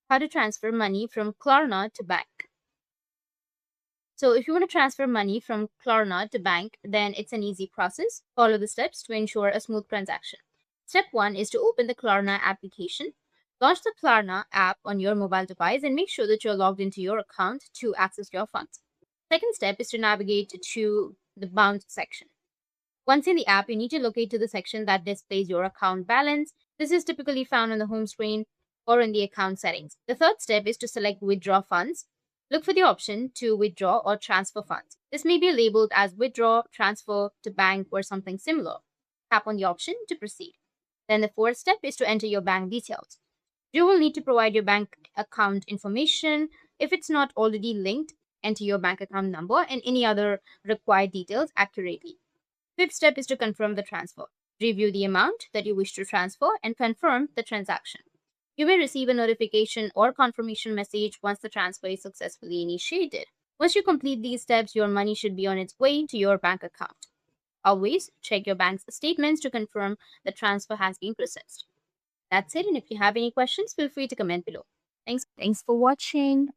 How to transfer money from Klarna to bank. So if you want to transfer money from Klarna to bank, then it's an easy process. Follow the steps to ensure a smooth transaction. Step 1 is to open the Klarna application. Launch the Klarna app on your mobile device and make sure that you're logged into your account to access your funds. Second step is to navigate to the bounce section. Once in the app, you need to locate to the section that displays your account balance. This is typically found on the home screen or in the account settings. The third step is to select withdraw funds. Look for the option to withdraw or transfer funds. This may be labeled as withdraw, transfer to bank, or something similar. Tap on the option to proceed. Then the fourth step is to enter your bank details. You will need to provide your bank account information. If it's not already linked, enter your bank account number and any other required details accurately. Fifth step is to confirm the transfer. Review the amount that you wish to transfer and confirm the transaction. You may receive a notification or confirmation message once the transfer is successfully initiated. Once you complete these steps, your money should be on its way to your bank account. Always check your bank's statements to confirm the transfer has been processed. That's it, and if you have any questions, feel free to comment below. Thanks for watching.